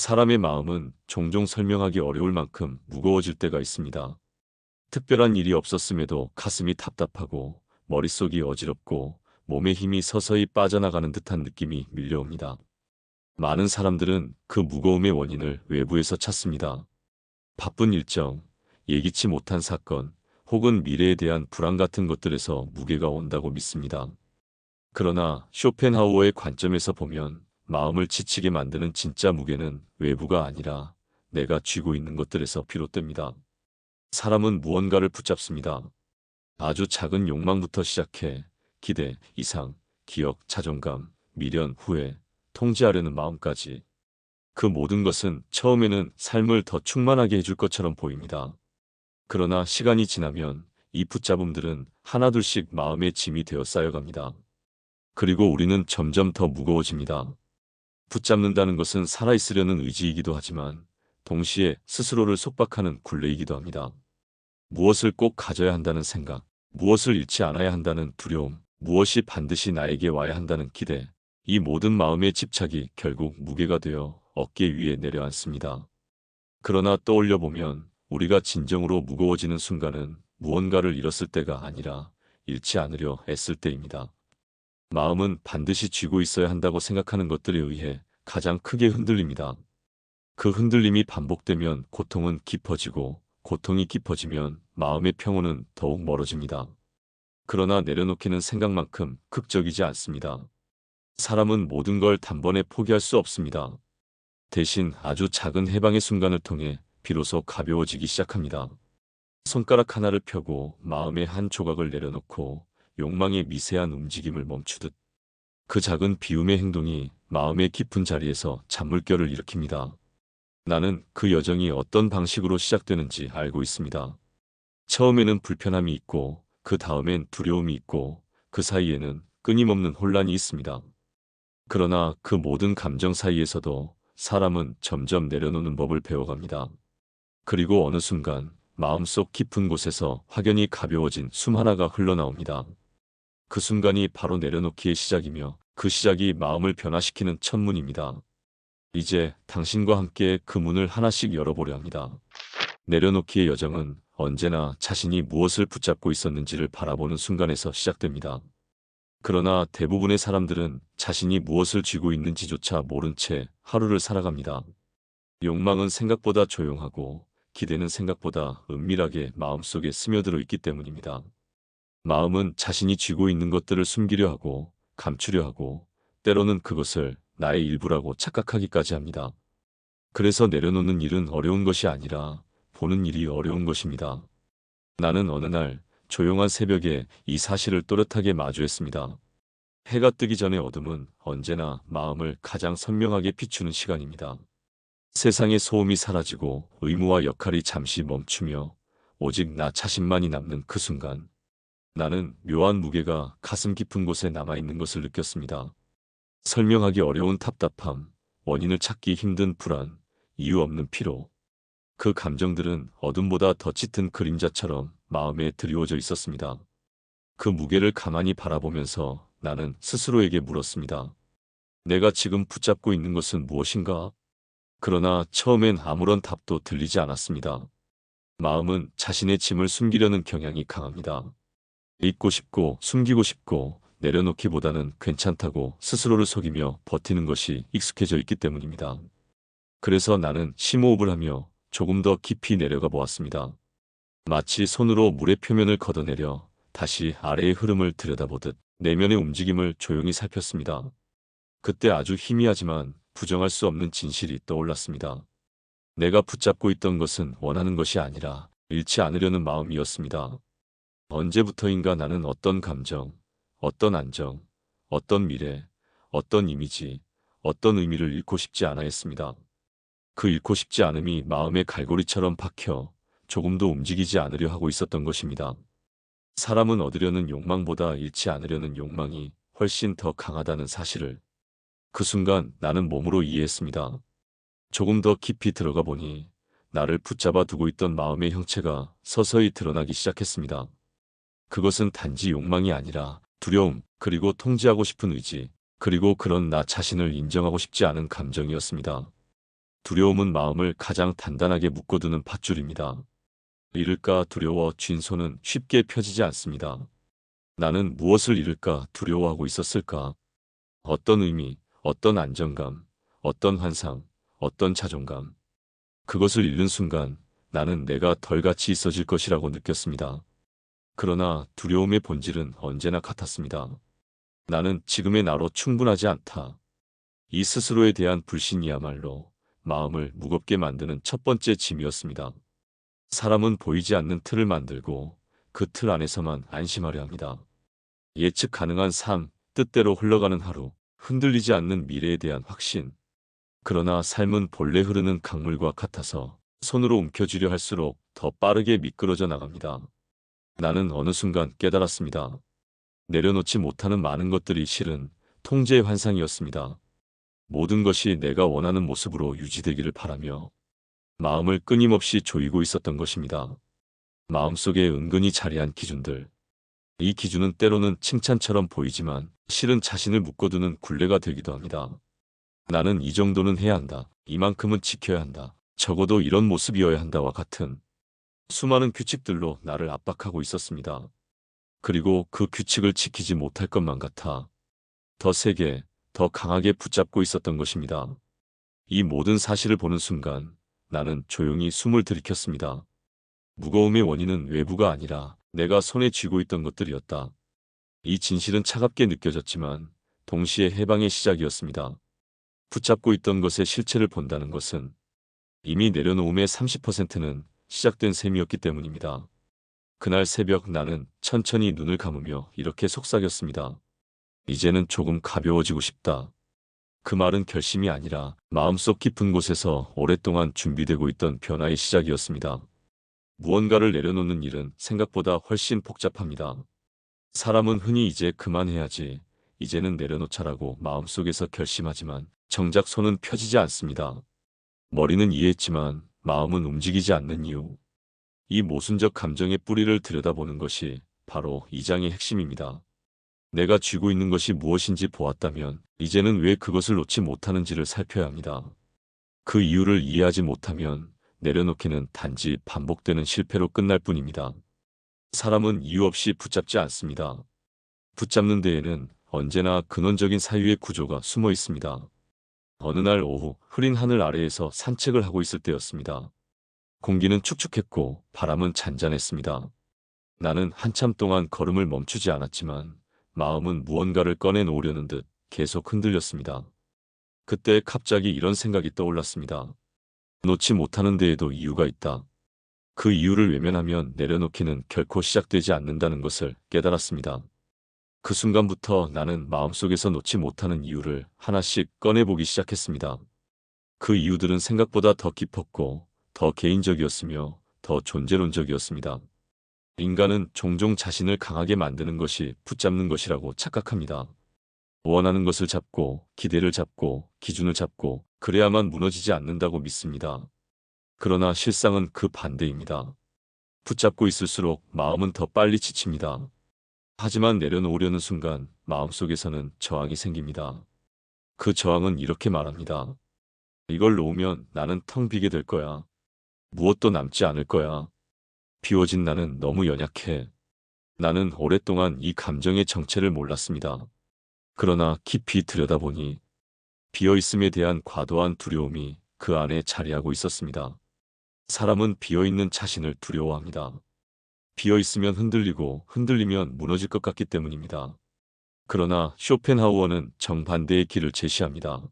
사람의 마음은 종종 설명하기 어려울 만큼 무거워질 때가 있습니다. 특별한 일이 없었음에도 가슴이 답답하고 머릿속이 어지럽고 몸에 힘이 서서히 빠져나가는 듯한 느낌이 밀려옵니다. 많은 사람들은 그 무거움의 원인을 외부에서 찾습니다. 바쁜 일정, 예기치 못한 사건, 혹은 미래에 대한 불안 같은 것들에서 무게가 온다고 믿습니다. 그러나 쇼펜하우어의 관점에서 보면 마음을 지치게 만드는 진짜 무게는 외부가 아니라 내가 쥐고 있는 것들에서 비롯됩니다. 사람은 무언가를 붙잡습니다. 아주 작은 욕망부터 시작해 기대, 이상, 기억, 자존감, 미련, 후회, 통제하려는 마음까지. 그 모든 것은 처음에는 삶을 더 충만하게 해줄 것처럼 보입니다. 그러나 시간이 지나면 이 붙잡음들은 하나둘씩 마음의 짐이 되어 쌓여갑니다. 그리고 우리는 점점 더 무거워집니다. 붙잡는다는 것은 살아있으려는 의지이기도 하지만 동시에 스스로를 속박하는 굴레이기도 합니다. 무엇을 꼭 가져야 한다는 생각, 무엇을 잃지 않아야 한다는 두려움, 무엇이 반드시 나에게 와야 한다는 기대, 이 모든 마음의 집착이 결국 무게가 되어 어깨 위에 내려앉습니다. 그러나 떠올려 보면 우리가 진정으로 무거워지는 순간은 무언가를 잃었을 때가 아니라 잃지 않으려 애쓸 때입니다. 마음은 반드시 쥐고 있어야 한다고 생각하는 것들에 의해 가장 크게 흔들립니다. 그 흔들림이 반복되면 고통은 깊어지고 고통이 깊어지면 마음의 평온은 더욱 멀어집니다. 그러나 내려놓기는 생각만큼 극적이지 않습니다. 사람은 모든 걸 단번에 포기할 수 없습니다. 대신 아주 작은 해방의 순간을 통해 비로소 가벼워지기 시작합니다. 손가락 하나를 펴고 마음의 한 조각을 내려놓고 욕망의 미세한 움직임을 멈추듯 그 작은 비움의 행동이 마음의 깊은 자리에서 잔물결을 일으킵니다. 나는 그 여정이 어떤 방식으로 시작되는지 알고 있습니다. 처음에는 불편함이 있고 그 다음엔 두려움이 있고 그 사이에는 끊임없는 혼란이 있습니다. 그러나 그 모든 감정 사이에서도 사람은 점점 내려놓는 법을 배워갑니다. 그리고 어느 순간 마음속 깊은 곳에서 확연히 가벼워진 숨 하나가 흘러나옵니다. 그 순간이 바로 내려놓기의 시작이며 그 시작이 마음을 변화시키는 첫문입니다. 이제 당신과 함께 그 문을 하나씩 열어보려 합니다. 내려놓기의 여정은 언제나 자신이 무엇을 붙잡고 있었는지를 바라보는 순간에서 시작됩니다. 그러나 대부분의 사람들은 자신이 무엇을 쥐고 있는지조차 모른 채 하루를 살아갑니다. 욕망은 생각보다 조용하고 기대는 생각보다 은밀하게 마음속에 스며들어 있기 때문입니다. 마음은 자신이 쥐고 있는 것들을 숨기려 하고 감추려 하고 때로는 그것을 나의 일부라고 착각하기까지 합니다. 그래서 내려놓는 일은 어려운 것이 아니라 보는 일이 어려운 것입니다. 나는 어느 날 조용한 새벽에 이 사실을 또렷하게 마주했습니다. 해가 뜨기 전의 어둠은 언제나 마음을 가장 선명하게 비추는 시간입니다. 세상의 소음이 사라지고 의무와 역할이 잠시 멈추며 오직 나 자신만이 남는 그 순간 나는 묘한 무게가 가슴 깊은 곳에 남아있는 것을 느꼈습니다. 설명하기 어려운 답답함, 원인을 찾기 힘든 불안, 이유 없는 피로. 그 감정들은 어둠보다 더 짙은 그림자처럼 마음에 드리워져 있었습니다. 그 무게를 가만히 바라보면서 나는 스스로에게 물었습니다. 내가 지금 붙잡고 있는 것은 무엇인가? 그러나 처음엔 아무런 답도 들리지 않았습니다. 마음은 자신의 짐을 숨기려는 경향이 강합니다. 잊고 싶고 숨기고 싶고 내려놓기보다는 괜찮다고 스스로를 속이며 버티는 것이 익숙해져 있기 때문입니다. 그래서 나는 심호흡을 하며 조금 더 깊이 내려가 보았습니다. 마치 손으로 물의 표면을 걷어내려 다시 아래의 흐름을 들여다보듯 내면의 움직임을 조용히 살폈습니다. 그때 아주 희미하지만 부정할 수 없는 진실이 떠올랐습니다. 내가 붙잡고 있던 것은 원하는 것이 아니라 잃지 않으려는 마음이었습니다. 언제부터인가 나는 어떤 감정, 어떤 안정, 어떤 미래, 어떤 이미지, 어떤 의미를 잃고 싶지 않아 했습니다. 그 잃고 싶지 않음이 마음의 갈고리처럼 박혀 조금도 움직이지 않으려 하고 있었던 것입니다. 사람은 얻으려는 욕망보다 잃지 않으려는 욕망이 훨씬 더 강하다는 사실을 그 순간 나는 몸으로 이해했습니다. 조금 더 깊이 들어가 보니 나를 붙잡아 두고 있던 마음의 형체가 서서히 드러나기 시작했습니다. 그것은 단지 욕망이 아니라 두려움, 그리고 통제하고 싶은 의지, 그리고 그런 나 자신을 인정하고 싶지 않은 감정이었습니다. 두려움은 마음을 가장 단단하게 묶어두는 밧줄입니다. 잃을까 두려워 쥔 손은 쉽게 펴지지 않습니다. 나는 무엇을 잃을까 두려워하고 있었을까? 어떤 의미, 어떤 안정감, 어떤 환상, 어떤 자존감. 그것을 잃는 순간 나는 내가 덜 가치 있어질 것이라고 느꼈습니다. 그러나 두려움의 본질은 언제나 같았습니다. 나는 지금의 나로 충분하지 않다. 이 스스로에 대한 불신이야말로 마음을 무겁게 만드는 첫 번째 짐이었습니다. 사람은 보이지 않는 틀을 만들고 그 틀 안에서만 안심하려 합니다. 예측 가능한 삶, 뜻대로 흘러가는 하루, 흔들리지 않는 미래에 대한 확신. 그러나 삶은 본래 흐르는 강물과 같아서 손으로 움켜쥐려 할수록 더 빠르게 미끄러져 나갑니다. 나는 어느 순간 깨달았습니다. 내려놓지 못하는 많은 것들이 실은 통제의 환상이었습니다. 모든 것이 내가 원하는 모습으로 유지되기를 바라며 마음을 끊임없이 조이고 있었던 것입니다. 마음속에 은근히 자리한 기준들. 이 기준은 때로는 칭찬처럼 보이지만 실은 자신을 묶어두는 굴레가 되기도 합니다. 나는 이 정도는 해야 한다. 이만큼은 지켜야 한다. 적어도 이런 모습이어야 한다와 같은 수많은 규칙들로 나를 압박하고 있었습니다. 그리고 그 규칙을 지키지 못할 것만 같아 더 세게, 더 강하게 붙잡고 있었던 것입니다. 이 모든 사실을 보는 순간 나는 조용히 숨을 들이켰습니다. 무거움의 원인은 외부가 아니라 내가 손에 쥐고 있던 것들이었다. 이 진실은 차갑게 느껴졌지만 동시에 해방의 시작이었습니다. 붙잡고 있던 것의 실체를 본다는 것은 이미 내려놓음의 30%는 시작된 셈이었기 때문입니다. 그날 새벽 나는 천천히 눈을 감으며 이렇게 속삭였습니다. 이제는 조금 가벼워지고 싶다. 그 말은 결심이 아니라 마음속 깊은 곳에서 오랫동안 준비되고 있던 변화의 시작이었습니다. 무언가를 내려놓는 일은 생각보다 훨씬 복잡합니다. 사람은 흔히 이제 그만해야지, 이제는 내려놓자라고 마음속에서 결심하지만 정작 손은 펴지지 않습니다. 머리는 이해했지만 마음은 움직이지 않는 이유. 이 모순적 감정의 뿌리를 들여다보는 것이 바로 이 장의 핵심입니다. 내가 쥐고 있는 것이 무엇인지 보았다면 이제는 왜 그것을 놓지 못하는지를 살펴야 합니다. 그 이유를 이해하지 못하면 내려놓기는 단지 반복되는 실패로 끝날 뿐입니다. 사람은 이유 없이 붙잡지 않습니다. 붙잡는 데에는 언제나 근원적인 사유의 구조가 숨어 있습니다. 어느 날 오후 흐린 하늘 아래에서 산책을 하고 있을 때였습니다. 공기는 축축했고 바람은 잔잔했습니다. 나는 한참 동안 걸음을 멈추지 않았지만 마음은 무언가를 꺼내놓으려는 듯 계속 흔들렸습니다. 그때 갑자기 이런 생각이 떠올랐습니다. 놓지 못하는 데에도 이유가 있다. 그 이유를 외면하면 내려놓기는 결코 시작되지 않는다는 것을 깨달았습니다. 그 순간부터 나는 마음속에서 놓지 못하는 이유를 하나씩 꺼내보기 시작했습니다. 그 이유들은 생각보다 더 깊었고 더 개인적이었으며 더 존재론적이었습니다. 인간은 종종 자신을 강하게 만드는 것이 붙잡는 것이라고 착각합니다. 원하는 것을 잡고 기대를 잡고 기준을 잡고 그래야만 무너지지 않는다고 믿습니다. 그러나 실상은 그 반대입니다. 붙잡고 있을수록 마음은 더 빨리 지칩니다. 하지만 내려놓으려는 순간 마음속에서는 저항이 생깁니다. 그 저항은 이렇게 말합니다. 이걸 놓으면 나는 텅 비게 될 거야. 무엇도 남지 않을 거야. 비워진 나는 너무 연약해. 나는 오랫동안 이 감정의 정체를 몰랐습니다. 그러나 깊이 들여다보니 비어있음에 대한 과도한 두려움이 그 안에 자리하고 있었습니다. 사람은 비어있는 자신을 두려워합니다. 비어있으면 흔들리고 흔들리면 무너질 것 같기 때문입니다. 그러나 쇼펜하우어는 정반대의 길을 제시합니다.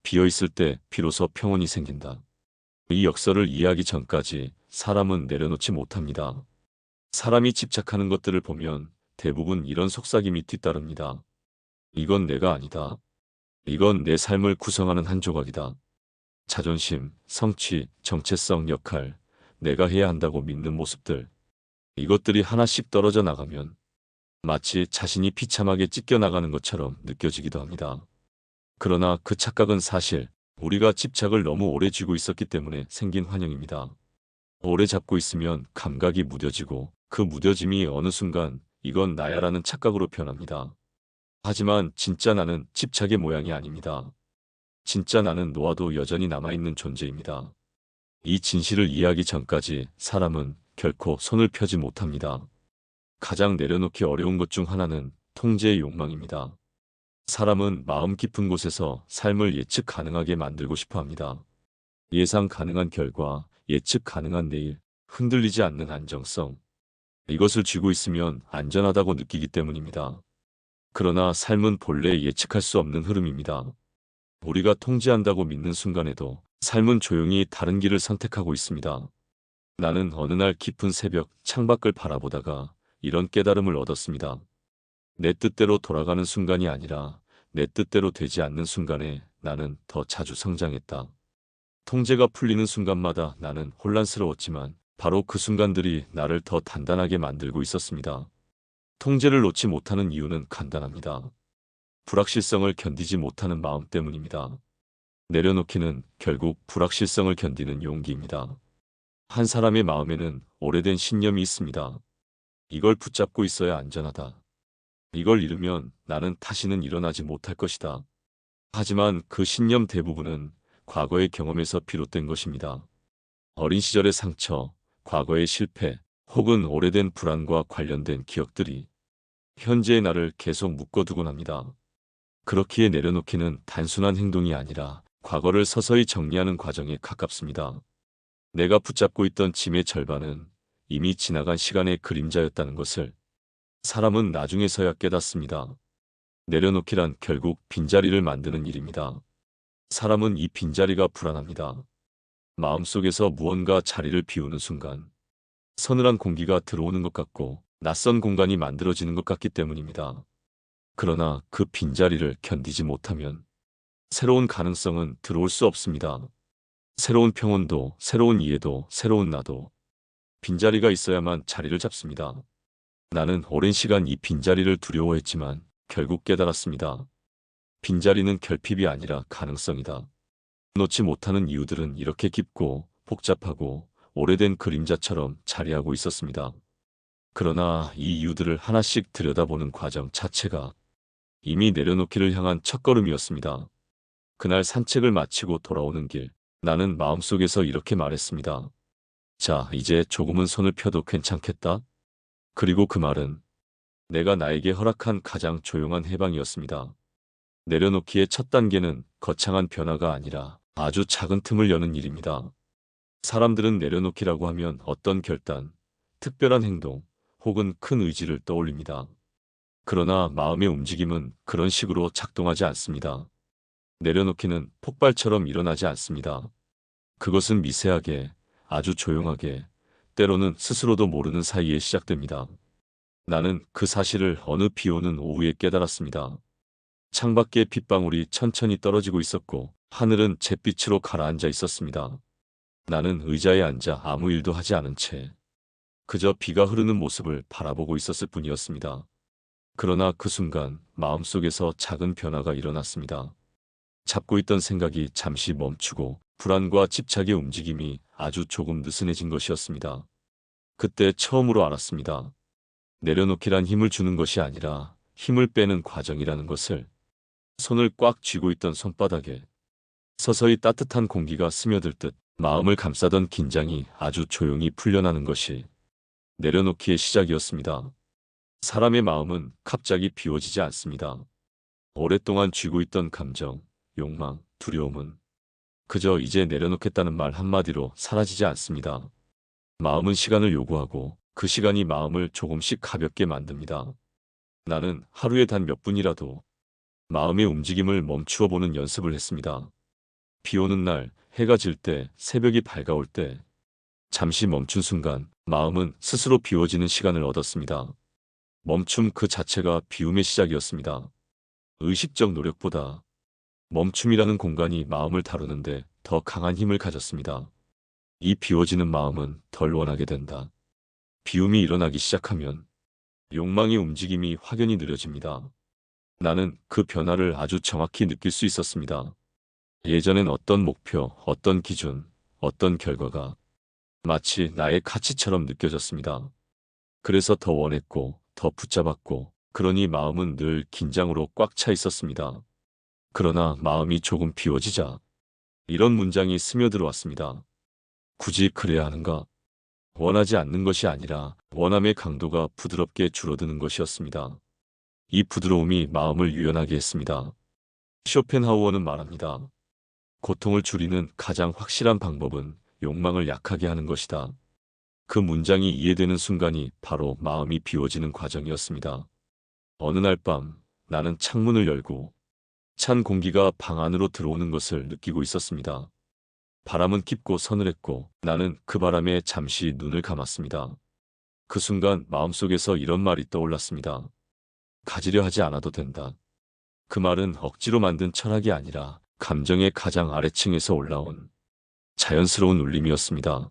비어있을 때 비로소 평온이 생긴다. 이 역설을 이해하기 전까지 사람은 내려놓지 못합니다. 사람이 집착하는 것들을 보면 대부분 이런 속삭임이 뒤따릅니다. 이건 내가 아니다. 이건 내 삶을 구성하는 한 조각이다. 자존심, 성취, 정체성, 역할, 내가 해야 한다고 믿는 모습들. 이것들이 하나씩 떨어져 나가면 마치 자신이 비참하게 찢겨나가는 것처럼 느껴지기도 합니다. 그러나 그 착각은 사실 우리가 집착을 너무 오래 쥐고 있었기 때문에 생긴 환영입니다. 오래 잡고 있으면 감각이 무뎌지고 그 무뎌짐이 어느 순간 이건 나야라는 착각으로 변합니다. 하지만 진짜 나는 집착의 모양이 아닙니다. 진짜 나는 놓아도 여전히 남아있는 존재입니다. 이 진실을 이해하기 전까지 사람은 결코 손을 펴지 못합니다. 가장 내려놓기 어려운 것 중 하나는 통제의 욕망입니다. 사람은 마음 깊은 곳에서 삶을 예측 가능하게 만들고 싶어 합니다. 예상 가능한 결과, 예측 가능한 내일, 흔들리지 않는 안정성. 이것을 쥐고 있으면 안전하다고 느끼기 때문입니다. 그러나 삶은 본래 예측할 수 없는 흐름입니다. 우리가 통제한다고 믿는 순간에도 삶은 조용히 다른 길을 선택하고 있습니다. 나는 어느 날 깊은 새벽 창밖을 바라보다가 이런 깨달음을 얻었습니다. 내 뜻대로 돌아가는 순간이 아니라 내 뜻대로 되지 않는 순간에 나는 더 자주 성장했다. 통제가 풀리는 순간마다 나는 혼란스러웠지만 바로 그 순간들이 나를 더 단단하게 만들고 있었습니다. 통제를 놓지 못하는 이유는 간단합니다. 불확실성을 견디지 못하는 마음 때문입니다. 내려놓기는 결국 불확실성을 견디는 용기입니다. 한 사람의 마음에는 오래된 신념이 있습니다. 이걸 붙잡고 있어야 안전하다. 이걸 잃으면 나는 다시는 일어나지 못할 것이다. 하지만 그 신념 대부분은 과거의 경험에서 비롯된 것입니다. 어린 시절의 상처, 과거의 실패, 혹은 오래된 불안과 관련된 기억들이 현재의 나를 계속 묶어두곤 합니다. 그렇기에 내려놓기는 단순한 행동이 아니라 과거를 서서히 정리하는 과정에 가깝습니다. 내가 붙잡고 있던 짐의 절반은 이미 지나간 시간의 그림자였다는 것을 사람은 나중에서야 깨닫습니다. 내려놓기란 결국 빈자리를 만드는 일입니다. 사람은 이 빈자리가 불안합니다. 마음속에서 무언가 자리를 비우는 순간 서늘한 공기가 들어오는 것 같고 낯선 공간이 만들어지는 것 같기 때문입니다. 그러나 그 빈자리를 견디지 못하면 새로운 가능성은 들어올 수 없습니다. 새로운 평온도, 새로운 이해도, 새로운 나도. 빈자리가 있어야만 자리를 잡습니다. 나는 오랜 시간 이 빈자리를 두려워했지만 결국 깨달았습니다. 빈자리는 결핍이 아니라 가능성이다. 놓지 못하는 이유들은 이렇게 깊고 복잡하고 오래된 그림자처럼 자리하고 있었습니다. 그러나 이 이유들을 하나씩 들여다보는 과정 자체가 이미 내려놓기를 향한 첫걸음이었습니다. 그날 산책을 마치고 돌아오는 길, 나는 마음속에서 이렇게 말했습니다. 자, 이제 조금은 손을 펴도 괜찮겠다? 그리고 그 말은 내가 나에게 허락한 가장 조용한 해방이었습니다. 내려놓기의 첫 단계는 거창한 변화가 아니라 아주 작은 틈을 여는 일입니다. 사람들은 내려놓기라고 하면 어떤 결단, 특별한 행동, 혹은 큰 의지를 떠올립니다. 그러나 마음의 움직임은 그런 식으로 작동하지 않습니다. 내려놓기는 폭발처럼 일어나지 않습니다. 그것은 미세하게, 아주 조용하게, 때로는 스스로도 모르는 사이에 시작됩니다. 나는 그 사실을 어느 비 오는 오후에 깨달았습니다. 창밖에 빗방울이 천천히 떨어지고 있었고 하늘은 잿빛으로 가라앉아 있었습니다. 나는 의자에 앉아 아무 일도 하지 않은 채 그저 비가 흐르는 모습을 바라보고 있었을 뿐이었습니다. 그러나 그 순간 마음속에서 작은 변화가 일어났습니다. 잡고 있던 생각이 잠시 멈추고 불안과 집착의 움직임이 아주 조금 느슨해진 것이었습니다. 그때 처음으로 알았습니다. 내려놓기란 힘을 주는 것이 아니라 힘을 빼는 과정이라는 것을. 손을 꽉 쥐고 있던 손바닥에 서서히 따뜻한 공기가 스며들 듯 마음을 감싸던 긴장이 아주 조용히 풀려나는 것이 내려놓기의 시작이었습니다. 사람의 마음은 갑자기 비워지지 않습니다. 오랫동안 쥐고 있던 감정, 욕망, 두려움은 그저 이제 내려놓겠다는 말 한마디로 사라지지 않습니다. 마음은 시간을 요구하고 그 시간이 마음을 조금씩 가볍게 만듭니다. 나는 하루에 단 몇 분이라도 마음의 움직임을 멈추어 보는 연습을 했습니다. 비 오는 날, 해가 질 때, 새벽이 밝아올 때, 잠시 멈춘 순간 마음은 스스로 비워지는 시간을 얻었습니다. 멈춤 그 자체가 비움의 시작이었습니다. 의식적 노력보다 멈춤이라는 공간이 마음을 다루는데 더 강한 힘을 가졌습니다. 이 비워지는 마음은 덜 원하게 된다. 비움이 일어나기 시작하면 욕망의 움직임이 확연히 느려집니다. 나는 그 변화를 아주 정확히 느낄 수 있었습니다. 예전엔 어떤 목표, 어떤 기준, 어떤 결과가 마치 나의 가치처럼 느껴졌습니다. 그래서 더 원했고, 더 붙잡았고, 그러니 마음은 늘 긴장으로 꽉 차 있었습니다. 그러나 마음이 조금 비워지자 이런 문장이 스며들어왔습니다. 굳이 그래야 하는가? 원하지 않는 것이 아니라 원함의 강도가 부드럽게 줄어드는 것이었습니다. 이 부드러움이 마음을 유연하게 했습니다. 쇼펜하우어는 말합니다. 고통을 줄이는 가장 확실한 방법은 욕망을 약하게 하는 것이다. 그 문장이 이해되는 순간이 바로 마음이 비워지는 과정이었습니다. 어느 날 밤 나는 창문을 열고 찬 공기가 방 안으로 들어오는 것을 느끼고 있었습니다. 바람은 깊고 서늘했고 나는 그 바람에 잠시 눈을 감았습니다. 그 순간 마음속에서 이런 말이 떠올랐습니다. 가지려 하지 않아도 된다. 그 말은 억지로 만든 철학이 아니라 감정의 가장 아래층에서 올라온 자연스러운 울림이었습니다.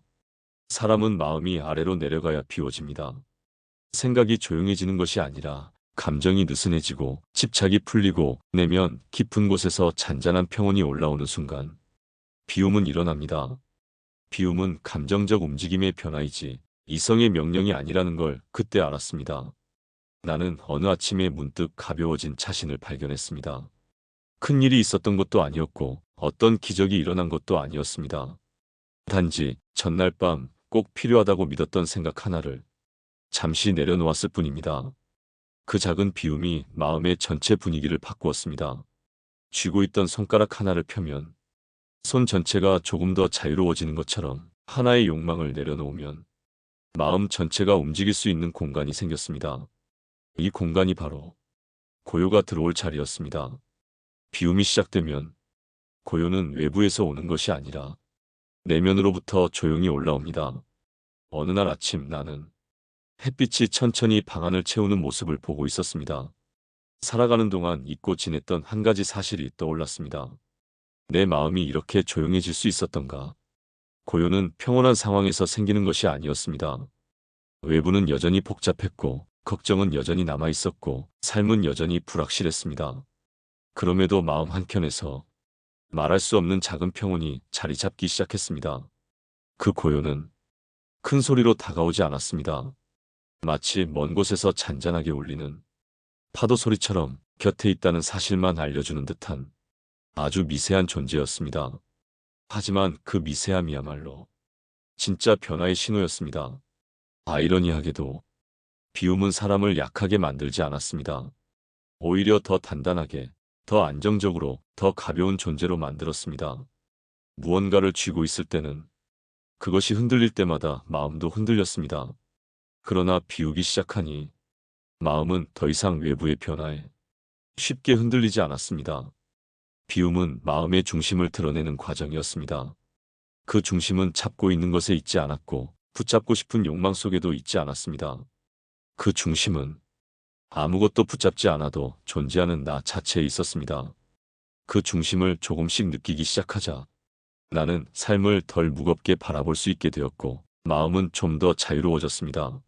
사람은 마음이 아래로 내려가야 비워집니다. 생각이 조용해지는 것이 아니라 감정이 느슨해지고 집착이 풀리고 내면 깊은 곳에서 잔잔한 평온이 올라오는 순간 비움은 일어납니다. 비움은 감정적 움직임의 변화이지 이성의 명령이 아니라는 걸 그때 알았습니다. 나는 어느 아침에 문득 가벼워진 자신을 발견했습니다. 큰 일이 있었던 것도 아니었고 어떤 기적이 일어난 것도 아니었습니다. 단지 전날 밤 꼭 필요하다고 믿었던 생각 하나를 잠시 내려놓았을 뿐입니다. 그 작은 비움이 마음의 전체 분위기를 바꾸었습니다. 쥐고 있던 손가락 하나를 펴면 손 전체가 조금 더 자유로워지는 것처럼 하나의 욕망을 내려놓으면 마음 전체가 움직일 수 있는 공간이 생겼습니다. 이 공간이 바로 고요가 들어올 자리였습니다. 비움이 시작되면 고요는 외부에서 오는 것이 아니라 내면으로부터 조용히 올라옵니다. 어느 날 아침 나는 햇빛이 천천히 방 안을 채우는 모습을 보고 있었습니다. 살아가는 동안 잊고 지냈던 한 가지 사실이 떠올랐습니다. 내 마음이 이렇게 조용해질 수 있었던가? 고요는 평온한 상황에서 생기는 것이 아니었습니다. 외부는 여전히 복잡했고, 걱정은 여전히 남아있었고, 삶은 여전히 불확실했습니다. 그럼에도 마음 한켠에서 말할 수 없는 작은 평온이 자리 잡기 시작했습니다. 그 고요는 큰 소리로 다가오지 않았습니다. 마치 먼 곳에서 잔잔하게 울리는 파도 소리처럼 곁에 있다는 사실만 알려주는 듯한 아주 미세한 존재였습니다. 하지만 그 미세함이야말로 진짜 변화의 신호였습니다. 아이러니하게도 비움은 사람을 약하게 만들지 않았습니다. 오히려 더 단단하게, 더 안정적으로, 더 가벼운 존재로 만들었습니다. 무언가를 쥐고 있을 때는 그것이 흔들릴 때마다 마음도 흔들렸습니다. 그러나 비우기 시작하니 마음은 더 이상 외부의 변화에 쉽게 흔들리지 않았습니다. 비움은 마음의 중심을 드러내는 과정이었습니다. 그 중심은 잡고 있는 것에 있지 않았고 붙잡고 싶은 욕망 속에도 있지 않았습니다. 그 중심은 아무것도 붙잡지 않아도 존재하는 나 자체에 있었습니다. 그 중심을 조금씩 느끼기 시작하자 나는 삶을 덜 무겁게 바라볼 수 있게 되었고 마음은 좀 더 자유로워졌습니다.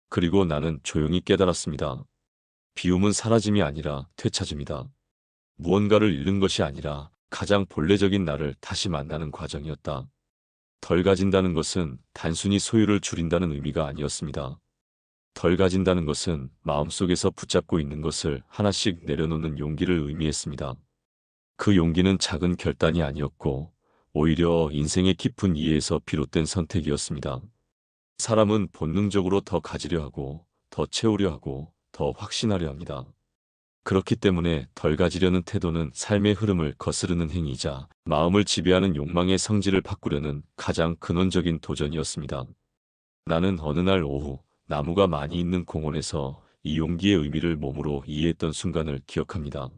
그리고 나는 조용히 깨달았습니다. 비움은 사라짐이 아니라 되찾음이다. 무언가를 잃는 것이 아니라 가장 본래적인 나를 다시 만나는 과정이었다. 덜 가진다는 것은 단순히 소유를 줄인다는 의미가 아니었습니다. 덜 가진다는 것은 마음속에서 붙잡고 있는 것을 하나씩 내려놓는 용기를 의미했습니다. 그 용기는 작은 결단이 아니었고 오히려 인생의 깊은 이해에서 비롯된 선택이었습니다. 사람은 본능적으로 더 가지려 하고, 더 채우려 하고, 더 확신하려 합니다. 그렇기 때문에 덜 가지려는 태도는 삶의 흐름을 거스르는 행위이자 마음을 지배하는 욕망의 성질을 바꾸려는 가장 근원적인 도전이었습니다. 나는 어느 날 오후 나무가 많이 있는 공원에서 이 용기의 의미를 몸으로 이해했던 순간을 기억합니다.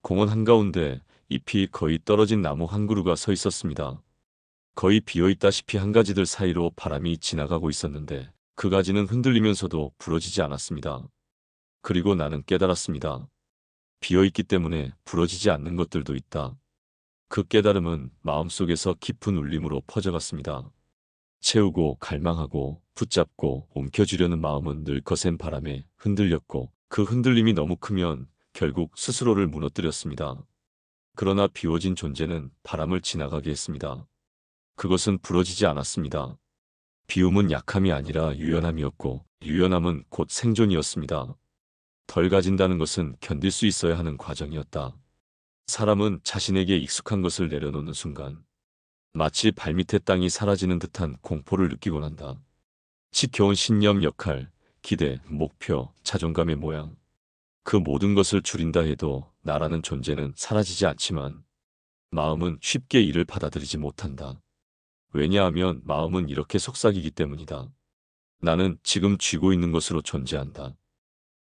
공원 한가운데 잎이 거의 떨어진 나무 한 그루가 서 있었습니다. 거의 비어있다시피 한 가지들 사이로 바람이 지나가고 있었는데 그 가지는 흔들리면서도 부러지지 않았습니다. 그리고 나는 깨달았습니다. 비어있기 때문에 부러지지 않는 것들도 있다. 그 깨달음은 마음속에서 깊은 울림으로 퍼져갔습니다. 채우고 갈망하고 붙잡고 움켜쥐려는 마음은 늘 거센 바람에 흔들렸고 그 흔들림이 너무 크면 결국 스스로를 무너뜨렸습니다. 그러나 비워진 존재는 바람을 지나가게 했습니다. 그것은 부러지지 않았습니다. 비움은 약함이 아니라 유연함이었고 유연함은 곧 생존이었습니다. 덜 가진다는 것은 견딜 수 있어야 하는 과정이었다. 사람은 자신에게 익숙한 것을 내려놓는 순간 마치 발밑의 땅이 사라지는 듯한 공포를 느끼곤 한다. 지켜온 신념, 역할, 기대, 목표, 자존감의 모양. 그 모든 것을 줄인다 해도 나라는 존재는 사라지지 않지만 마음은 쉽게 이를 받아들이지 못한다. 왜냐하면 마음은 이렇게 속삭이기 때문이다. 나는 지금 쥐고 있는 것으로 존재한다.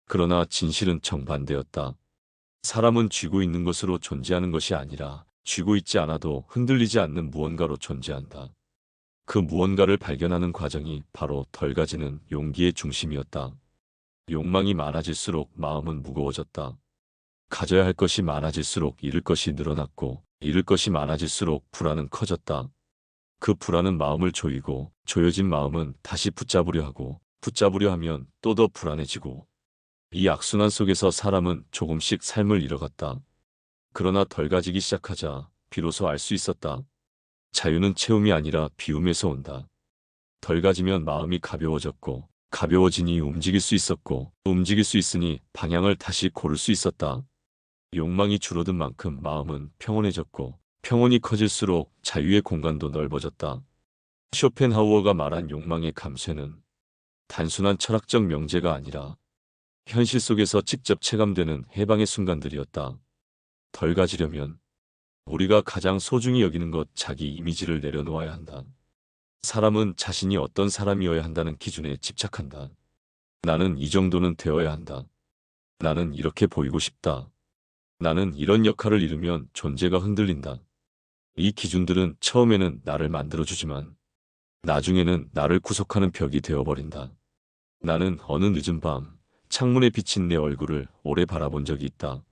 그러나 진실은 정반대였다. 사람은 쥐고 있는 것으로 존재하는 것이 아니라 쥐고 있지 않아도 흔들리지 않는 무언가로 존재한다. 그 무언가를 발견하는 과정이 바로 덜 가지는 용기의 중심이었다. 욕망이 많아질수록 마음은 무거워졌다. 가져야 할 것이 많아질수록 잃을 것이 늘어났고, 잃을 것이 많아질수록 불안은 커졌다. 그 불안은 마음을 조이고, 조여진 마음은 다시 붙잡으려 하고, 붙잡으려 하면 또 더 불안해지고, 이 악순환 속에서 사람은 조금씩 삶을 잃어갔다. 그러나 덜 가지기 시작하자 비로소 알 수 있었다. 자유는 채움이 아니라 비움에서 온다. 덜 가지면 마음이 가벼워졌고, 가벼워지니 움직일 수 있었고, 움직일 수 있으니 방향을 다시 고를 수 있었다. 욕망이 줄어든 만큼 마음은 평온해졌고, 평온이 커질수록 자유의 공간도 넓어졌다. 쇼펜하우어가 말한 욕망의 감쇠는 단순한 철학적 명제가 아니라 현실 속에서 직접 체감되는 해방의 순간들이었다. 덜 가지려면 우리가 가장 소중히 여기는 것, 자기 이미지를 내려놓아야 한다. 사람은 자신이 어떤 사람이어야 한다는 기준에 집착한다. 나는 이 정도는 되어야 한다. 나는 이렇게 보이고 싶다. 나는 이런 역할을 이루면 존재가 흔들린다. 이 기준들은 처음에는 나를 만들어주지만 나중에는 나를 구속하는 벽이 되어버린다. 나는 어느 늦은 밤 창문에 비친 내 얼굴을 오래 바라본 적이 있다.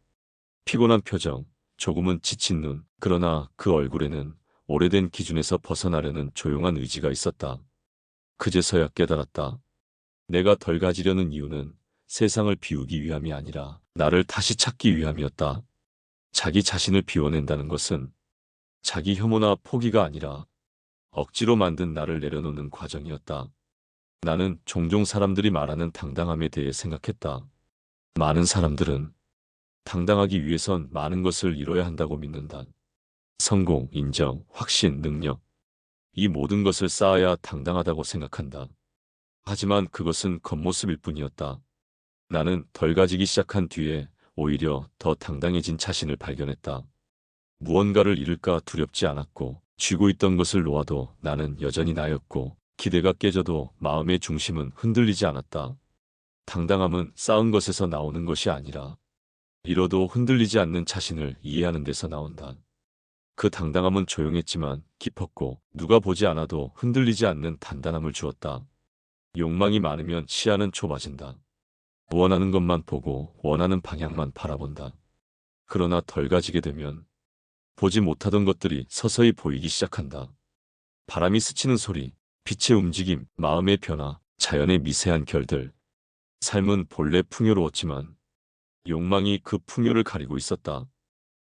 피곤한 표정, 조금은 지친 눈, 그러나 그 얼굴에는 오래된 기준에서 벗어나려는 조용한 의지가 있었다. 그제서야 깨달았다. 내가 덜 가지려는 이유는 세상을 비우기 위함이 아니라 나를 다시 찾기 위함이었다. 자기 자신을 비워낸다는 것은 자기 혐오나 포기가 아니라 억지로 만든 나를 내려놓는 과정이었다. 나는 종종 사람들이 말하는 당당함에 대해 생각했다. 많은 사람들은 당당하기 위해선 많은 것을 이뤄야 한다고 믿는다. 성공, 인정, 확신, 능력. 이 모든 것을 쌓아야 당당하다고 생각한다. 하지만 그것은 겉모습일 뿐이었다. 나는 덜 가지기 시작한 뒤에 오히려 더 당당해진 자신을 발견했다. 무언가를 잃을까 두렵지 않았고, 쥐고 있던 것을 놓아도 나는 여전히 나였고, 기대가 깨져도 마음의 중심은 흔들리지 않았다. 당당함은 쌓은 것에서 나오는 것이 아니라 잃어도 흔들리지 않는 자신을 이해하는 데서 나온다. 그 당당함은 조용했지만 깊었고 누가 보지 않아도 흔들리지 않는 단단함을 주었다. 욕망이 많으면 시야는 좁아진다. 원하는 것만 보고 원하는 방향만 바라본다. 그러나 덜 가지게 되면 보지 못하던 것들이 서서히 보이기 시작한다. 바람이 스치는 소리, 빛의 움직임, 마음의 변화, 자연의 미세한 결들. 삶은 본래 풍요로웠지만 욕망이 그 풍요를 가리고 있었다.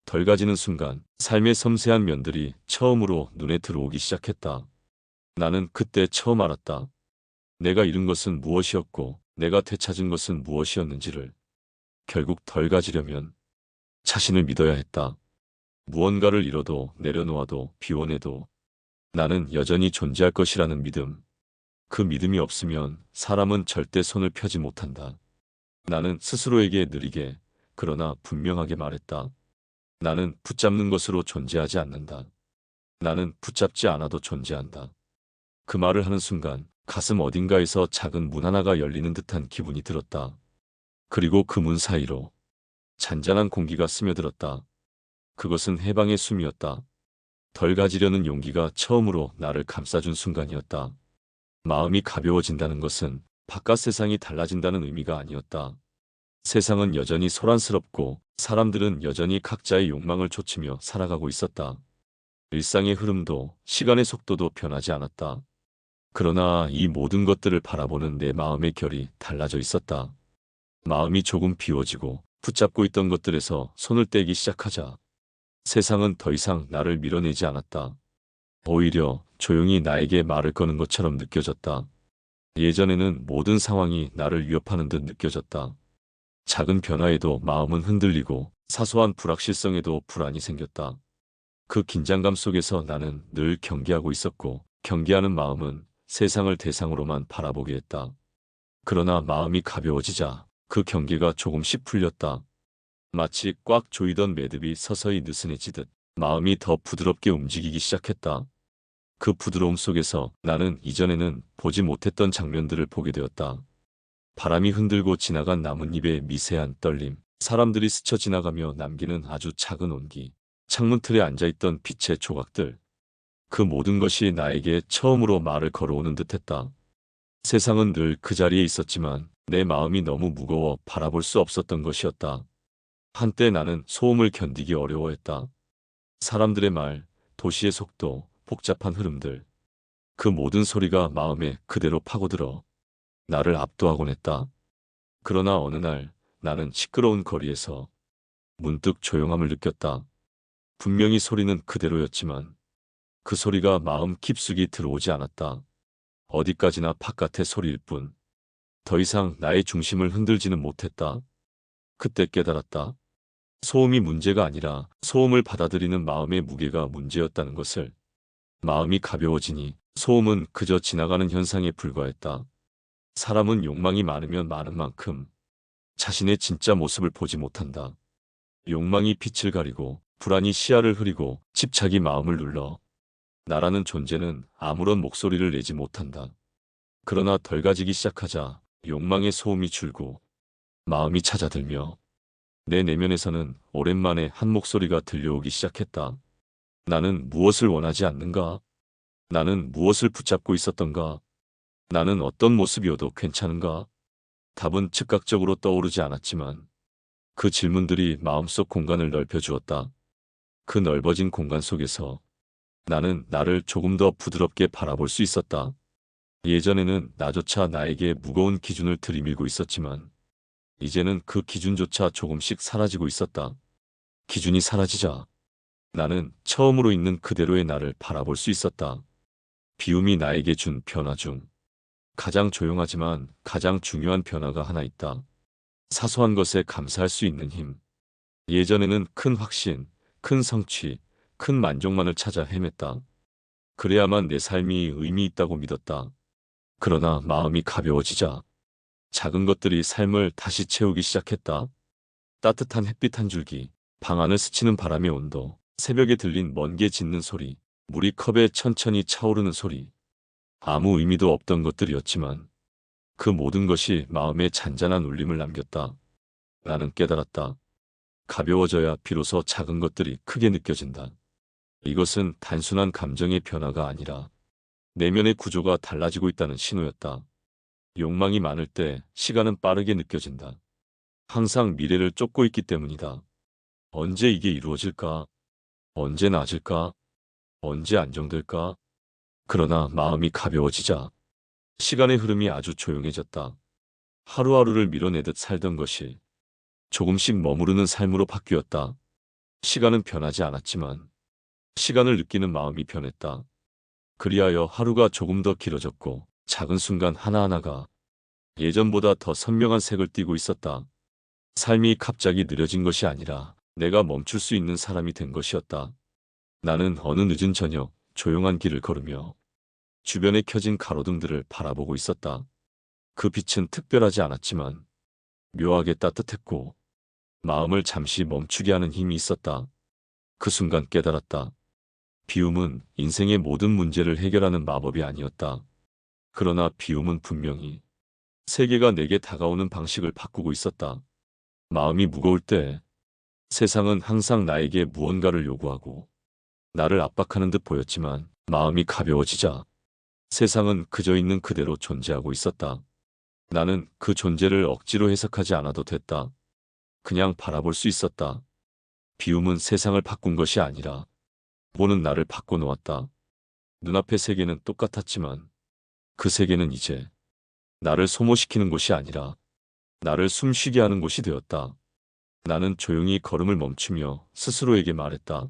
덜 가지는 순간 삶의 섬세한 면들이 처음으로 눈에 들어오기 시작했다. 나는 그때 처음 알았다. 내가 잃은 것은 무엇이었고 내가 되찾은 것은 무엇이었는지를. 결국 덜 가지려면 자신을 믿어야 했다. 무언가를 잃어도 내려놓아도 비워내도 나는 여전히 존재할 것이라는 믿음. 그 믿음이 없으면 사람은 절대 손을 펴지 못한다. 나는 스스로에게 느리게 그러나 분명하게 말했다. 나는 붙잡는 것으로 존재하지 않는다. 나는 붙잡지 않아도 존재한다. 그 말을 하는 순간 가슴 어딘가에서 작은 문 하나가 열리는 듯한 기분이 들었다. 그리고 그 문 사이로 잔잔한 공기가 스며들었다. 그것은 해방의 숨이었다. 덜 가지려는 용기가 처음으로 나를 감싸준 순간이었다. 마음이 가벼워진다는 것은 바깥 세상이 달라진다는 의미가 아니었다. 세상은 여전히 소란스럽고 사람들은 여전히 각자의 욕망을 좇으며 살아가고 있었다. 일상의 흐름도 시간의 속도도 변하지 않았다. 그러나 이 모든 것들을 바라보는 내 마음의 결이 달라져 있었다. 마음이 조금 비워지고 붙잡고 있던 것들에서 손을 떼기 시작하자 세상은 더 이상 나를 밀어내지 않았다. 오히려 조용히 나에게 말을 거는 것처럼 느껴졌다. 예전에는 모든 상황이 나를 위협하는 듯 느껴졌다. 작은 변화에도 마음은 흔들리고 사소한 불확실성에도 불안이 생겼다. 그 긴장감 속에서 나는 늘 경계하고 있었고, 경계하는 마음은 세상을 대상으로만 바라보게 했다. 그러나 마음이 가벼워지자 그 경계가 조금씩 풀렸다. 마치 꽉 조이던 매듭이 서서히 느슨해지듯 마음이 더 부드럽게 움직이기 시작했다. 그 부드러움 속에서 나는 이전에는 보지 못했던 장면들을 보게 되었다. 바람이 흔들고 지나간 나뭇잎의 미세한 떨림, 사람들이 스쳐 지나가며 남기는 아주 작은 온기, 창문 틀에 앉아있던 빛의 조각들, 그 모든 것이 나에게 처음으로 말을 걸어오는 듯했다. 세상은 늘 그 자리에 있었지만 내 마음이 너무 무거워 바라볼 수 없었던 것이었다. 한때 나는 소음을 견디기 어려워했다. 사람들의 말, 도시의 속도, 복잡한 흐름들, 그 모든 소리가 마음에 그대로 파고들어 나를 압도하곤 했다. 그러나 어느 날 나는 시끄러운 거리에서 문득 조용함을 느꼈다. 분명히 소리는 그대로였지만 그 소리가 마음 깊숙이 들어오지 않았다. 어디까지나 바깥의 소리일 뿐. 더 이상 나의 중심을 흔들지는 못했다. 그때 깨달았다. 소음이 문제가 아니라 소음을 받아들이는 마음의 무게가 문제였다는 것을. 마음이 가벼워지니 소음은 그저 지나가는 현상에 불과했다. 사람은 욕망이 많으면 많은 만큼 자신의 진짜 모습을 보지 못한다. 욕망이 빛을 가리고 불안이 시야를 흐리고 집착이 마음을 눌러 나라는 존재는 아무런 목소리를 내지 못한다. 그러나 덜 가지기 시작하자 욕망의 소음이 줄고 마음이 찾아들며 내 내면에서는 오랜만에 한 목소리가 들려오기 시작했다. 나는 무엇을 원하지 않는가? 나는 무엇을 붙잡고 있었던가? 나는 어떤 모습이어도 괜찮은가? 답은 즉각적으로 떠오르지 않았지만 그 질문들이 마음속 공간을 넓혀주었다. 그 넓어진 공간 속에서 나는 나를 조금 더 부드럽게 바라볼 수 있었다. 예전에는 나조차 나에게 무거운 기준을 들이밀고 있었지만 이제는 그 기준조차 조금씩 사라지고 있었다. 기준이 사라지자 나는 처음으로 있는 그대로의 나를 바라볼 수 있었다. 비움이 나에게 준 변화 중 가장 조용하지만 가장 중요한 변화가 하나 있다. 사소한 것에 감사할 수 있는 힘. 예전에는 큰 확신, 큰 성취, 큰 만족만을 찾아 헤맸다. 그래야만 내 삶이 의미 있다고 믿었다. 그러나 마음이 가벼워지자 작은 것들이 삶을 다시 채우기 시작했다. 따뜻한 햇빛 한 줄기, 방 안을 스치는 바람의 온도, 새벽에 들린 먼 개 짖는 소리, 물이 컵에 천천히 차오르는 소리. 아무 의미도 없던 것들이었지만 그 모든 것이 마음에 잔잔한 울림을 남겼다. 나는 깨달았다. 가벼워져야 비로소 작은 것들이 크게 느껴진다. 이것은 단순한 감정의 변화가 아니라 내면의 구조가 달라지고 있다는 신호였다. 욕망이 많을 때 시간은 빠르게 느껴진다. 항상 미래를 쫓고 있기 때문이다. 언제 이게 이루어질까? 언제 나아질까? 언제 안정될까? 그러나 마음이 가벼워지자 시간의 흐름이 아주 조용해졌다. 하루하루를 밀어내듯 살던 것이 조금씩 머무르는 삶으로 바뀌었다. 시간은 변하지 않았지만 시간을 느끼는 마음이 변했다. 그리하여 하루가 조금 더 길어졌고 작은 순간 하나하나가 예전보다 더 선명한 색을 띠고 있었다. 삶이 갑자기 느려진 것이 아니라 내가 멈출 수 있는 사람이 된 것이었다. 나는 어느 늦은 저녁 조용한 길을 걸으며 주변에 켜진 가로등들을 바라보고 있었다. 그 빛은 특별하지 않았지만 묘하게 따뜻했고 마음을 잠시 멈추게 하는 힘이 있었다. 그 순간 깨달았다. 비움은 인생의 모든 문제를 해결하는 마법이 아니었다. 그러나 비움은 분명히 세계가 내게 다가오는 방식을 바꾸고 있었다. 마음이 무거울 때 세상은 항상 나에게 무언가를 요구하고 나를 압박하는 듯 보였지만 마음이 가벼워지자 세상은 그저 있는 그대로 존재하고 있었다. 나는 그 존재를 억지로 해석하지 않아도 됐다. 그냥 바라볼 수 있었다. 비움은 세상을 바꾼 것이 아니라 보는 나를 바꿔놓았다. 눈앞의 세계는 똑같았지만 그 세계는 이제 나를 소모시키는 곳이 아니라 나를 숨쉬게 하는 곳이 되었다. 나는 조용히 걸음을 멈추며 스스로에게 말했다.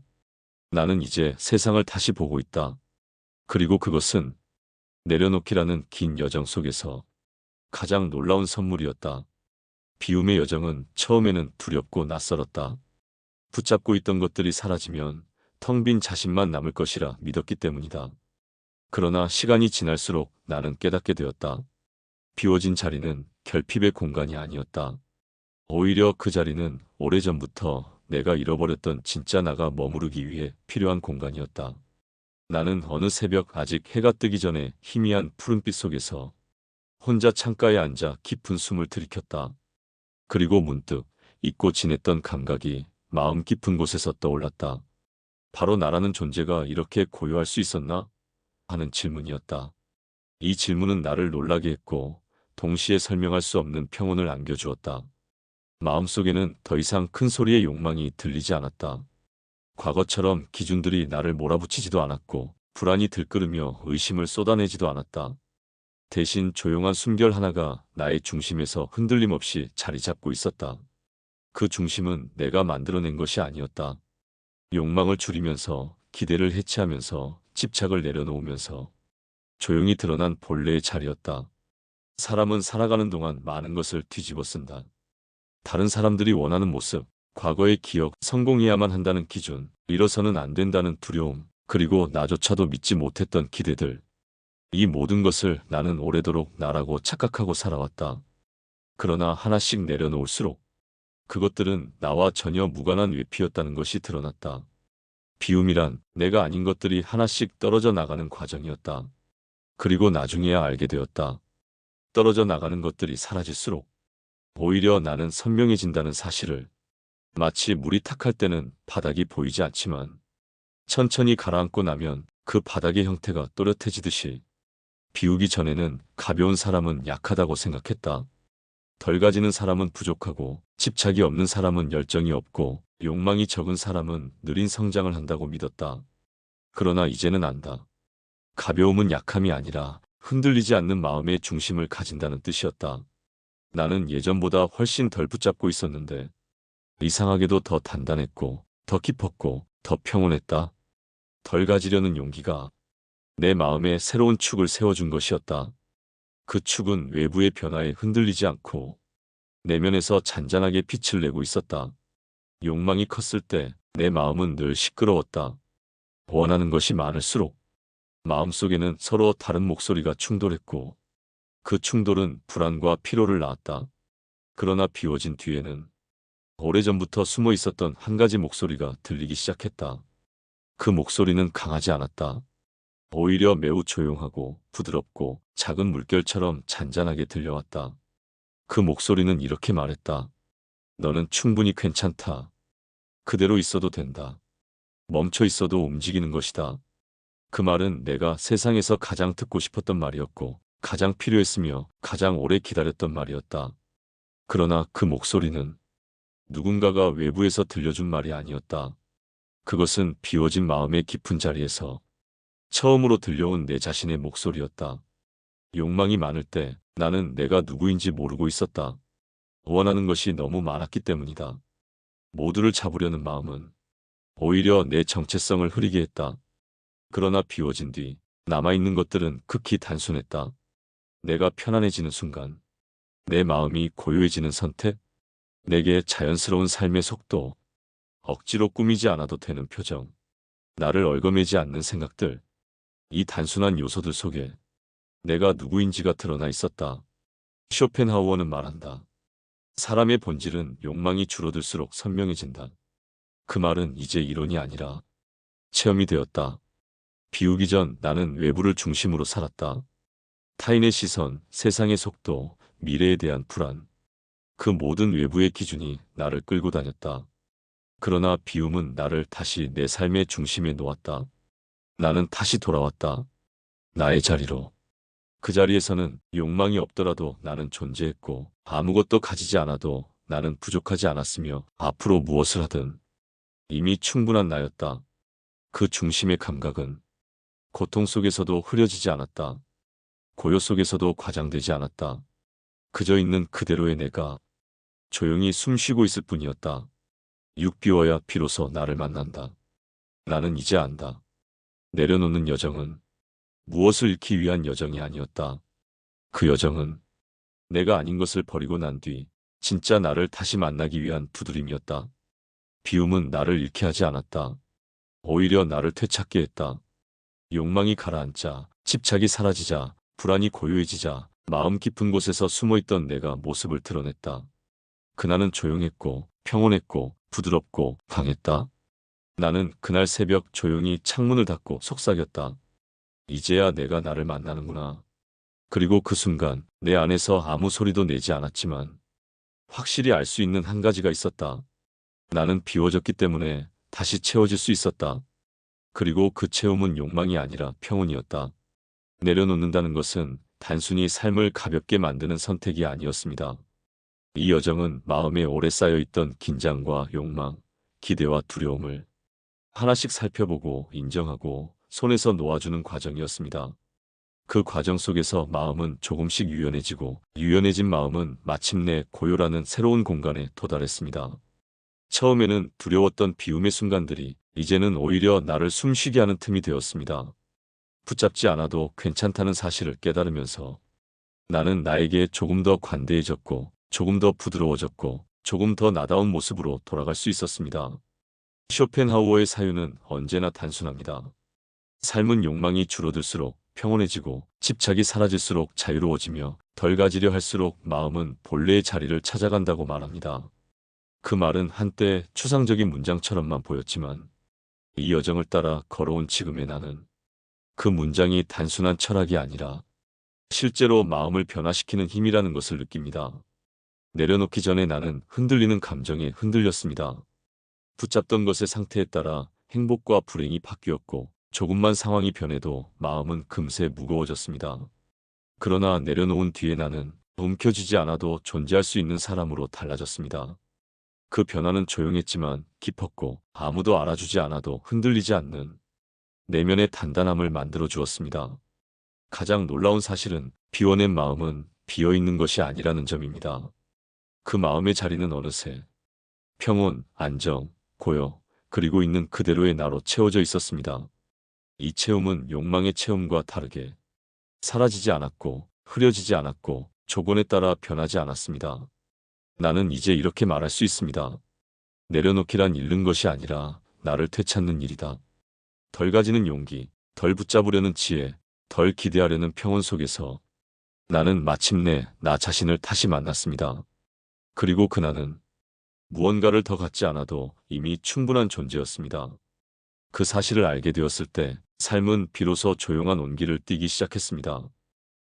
나는 이제 세상을 다시 보고 있다. 그리고 그것은 내려놓기라는 긴 여정 속에서 가장 놀라운 선물이었다. 비움의 여정은 처음에는 두렵고 낯설었다. 붙잡고 있던 것들이 사라지면 텅 빈 자신만 남을 것이라 믿었기 때문이다. 그러나 시간이 지날수록 나는 깨닫게 되었다. 비워진 자리는 결핍의 공간이 아니었다. 오히려 그 자리는 오래전부터 내가 잃어버렸던 진짜 나가 머무르기 위해 필요한 공간이었다. 나는 어느 새벽 아직 해가 뜨기 전에 희미한 푸른빛 속에서 혼자 창가에 앉아 깊은 숨을 들이켰다. 그리고 문득 잊고 지냈던 감각이 마음 깊은 곳에서 떠올랐다. 바로 나라는 존재가 이렇게 고요할 수 있었나? 하는 질문이었다. 이 질문은 나를 놀라게 했고 동시에 설명할 수 없는 평온을 안겨주었다. 마음속에는 더 이상 큰 소리의 욕망이 들리지 않았다. 과거처럼 기준들이 나를 몰아붙이지도 않았고 불안이 들끓으며 의심을 쏟아내지도 않았다. 대신 조용한 숨결 하나가 나의 중심에서 흔들림 없이 자리 잡고 있었다. 그 중심은 내가 만들어낸 것이 아니었다. 욕망을 줄이면서 기대를 해체하면서 집착을 내려놓으면서 조용히 드러난 본래의 자리였다. 사람은 살아가는 동안 많은 것을 뒤집어 쓴다. 다른 사람들이 원하는 모습, 과거의 기억, 성공해야만 한다는 기준, 잃어서는 안 된다는 두려움, 그리고 나조차도 믿지 못했던 기대들. 이 모든 것을 나는 오래도록 나라고 착각하고 살아왔다. 그러나 하나씩 내려놓을수록 그것들은 나와 전혀 무관한 외피였다는 것이 드러났다. 비움이란 내가 아닌 것들이 하나씩 떨어져 나가는 과정이었다. 그리고 나중에야 알게 되었다. 떨어져 나가는 것들이 사라질수록 오히려 나는 선명해진다는 사실을. 마치 물이 탁할 때는 바닥이 보이지 않지만 천천히 가라앉고 나면 그 바닥의 형태가 또렷해지듯이 비우기 전에는 가벼운 사람은 약하다고 생각했다. 덜 가지는 사람은 부족하고 집착이 없는 사람은 열정이 없고 욕망이 적은 사람은 느린 성장을 한다고 믿었다. 그러나 이제는 안다. 가벼움은 약함이 아니라 흔들리지 않는 마음의 중심을 가진다는 뜻이었다. 나는 예전보다 훨씬 덜 붙잡고 있었는데 이상하게도 더 단단했고 더 깊었고 더 평온했다. 덜 가지려는 용기가 내 마음에 새로운 축을 세워준 것이었다. 그 축은 외부의 변화에 흔들리지 않고 내면에서 잔잔하게 빛을 내고 있었다. 욕망이 컸을 때 내 마음은 늘 시끄러웠다. 원하는 것이 많을수록 마음속에는 서로 다른 목소리가 충돌했고 그 충돌은 불안과 피로를 낳았다. 그러나 비워진 뒤에는 오래전부터 숨어 있었던 한 가지 목소리가 들리기 시작했다. 그 목소리는 강하지 않았다. 오히려 매우 조용하고 부드럽고 작은 물결처럼 잔잔하게 들려왔다. 그 목소리는 이렇게 말했다. 너는 충분히 괜찮다. 그대로 있어도 된다. 멈춰 있어도 움직이는 것이다. 그 말은 내가 세상에서 가장 듣고 싶었던 말이었고 가장 필요했으며 가장 오래 기다렸던 말이었다. 그러나 그 목소리는 누군가가 외부에서 들려준 말이 아니었다. 그것은 비워진 마음의 깊은 자리에서 처음으로 들려온 내 자신의 목소리였다. 욕망이 많을 때 나는 내가 누구인지 모르고 있었다. 원하는 것이 너무 많았기 때문이다. 모두를 잡으려는 마음은 오히려 내 정체성을 흐리게 했다. 그러나 비워진 뒤 남아있는 것들은 극히 단순했다. 내가 편안해지는 순간, 내 마음이 고요해지는 선택, 내게 자연스러운 삶의 속도, 억지로 꾸미지 않아도 되는 표정, 나를 얽어매지 않는 생각들, 이 단순한 요소들 속에 내가 누구인지가 드러나 있었다. 쇼펜하우어는 말한다. 사람의 본질은 욕망이 줄어들수록 선명해진다. 그 말은 이제 이론이 아니라 체험이 되었다. 비우기 전 나는 외부를 중심으로 살았다. 타인의 시선, 세상의 속도, 미래에 대한 불안. 그 모든 외부의 기준이 나를 끌고 다녔다. 그러나 비움은 나를 다시 내 삶의 중심에 놓았다. 나는 다시 돌아왔다. 나의 자리로. 그 자리에서는 욕망이 없더라도 나는 존재했고 아무것도 가지지 않아도 나는 부족하지 않았으며 앞으로 무엇을 하든 이미 충분한 나였다. 그 중심의 감각은 고통 속에서도 흐려지지 않았다. 고요 속에서도 과장되지 않았다. 그저 있는 그대로의 내가 조용히 숨 쉬고 있을 뿐이었다. 육 비워야 비로소 나를 만난다. 나는 이제 안다. 내려놓는 여정은 무엇을 잃기 위한 여정이 아니었다. 그 여정은 내가 아닌 것을 버리고 난 뒤 진짜 나를 다시 만나기 위한 두드림이었다. 비움은 나를 잃게 하지 않았다. 오히려 나를 되찾게 했다. 욕망이 가라앉자, 집착이 사라지자, 불안이 고요해지자 마음 깊은 곳에서 숨어있던 내가 모습을 드러냈다. 그날은 조용했고 평온했고 부드럽고 강했다. 나는 그날 새벽 조용히 창문을 닫고 속삭였다. 이제야 내가 나를 만나는구나. 그리고 그 순간 내 안에서 아무 소리도 내지 않았지만 확실히 알 수 있는 한 가지가 있었다. 나는 비워졌기 때문에 다시 채워질 수 있었다. 그리고 그 채움은 욕망이 아니라 평온이었다. 내려놓는다는 것은 단순히 삶을 가볍게 만드는 선택이 아니었습니다. 이 여정은 마음에 오래 쌓여있던 긴장과 욕망, 기대와 두려움을 하나씩 살펴보고 인정하고 손에서 놓아주는 과정이었습니다. 그 과정 속에서 마음은 조금씩 유연해지고 유연해진 마음은 마침내 고요라는 새로운 공간에 도달했습니다. 처음에는 두려웠던 비움의 순간들이 이제는 오히려 나를 숨쉬게 하는 틈이 되었습니다. 붙잡지 않아도 괜찮다는 사실을 깨달으면서 나는 나에게 조금 더 관대해졌고 조금 더 부드러워졌고 조금 더 나다운 모습으로 돌아갈 수 있었습니다. 쇼펜하우어의 사유는 언제나 단순합니다. 삶은 욕망이 줄어들수록 평온해지고 집착이 사라질수록 자유로워지며 덜 가지려 할수록 마음은 본래의 자리를 찾아간다고 말합니다. 그 말은 한때 추상적인 문장처럼만 보였지만 이 여정을 따라 걸어온 지금의 나는 그 문장이 단순한 철학이 아니라 실제로 마음을 변화시키는 힘이라는 것을 느낍니다. 내려놓기 전에 나는 흔들리는 감정에 흔들렸습니다. 붙잡던 것의 상태에 따라 행복과 불행이 바뀌었고 조금만 상황이 변해도 마음은 금세 무거워졌습니다. 그러나 내려놓은 뒤에 나는 움켜쥐지 않아도 존재할 수 있는 사람으로 달라졌습니다. 그 변화는 조용했지만 깊었고 아무도 알아주지 않아도 흔들리지 않는 내면의 단단함을 만들어 주었습니다. 가장 놀라운 사실은 비워낸 마음은 비어있는 것이 아니라는 점입니다. 그 마음의 자리는 어느새 평온, 안정, 고요, 그리고 있는 그대로의 나로 채워져 있었습니다. 이 체험은 욕망의 체험과 다르게 사라지지 않았고 흐려지지 않았고 조건에 따라 변하지 않았습니다. 나는 이제 이렇게 말할 수 있습니다. 내려놓기란 잃는 것이 아니라 나를 되찾는 일이다. 덜 가지는 용기, 덜 붙잡으려는 지혜, 덜 기대하려는 평온 속에서 나는 마침내 나 자신을 다시 만났습니다. 그리고 그날은 무언가를 더 갖지 않아도 이미 충분한 존재였습니다. 그 사실을 알게 되었을 때 삶은 비로소 조용한 온기를 띠기 시작했습니다.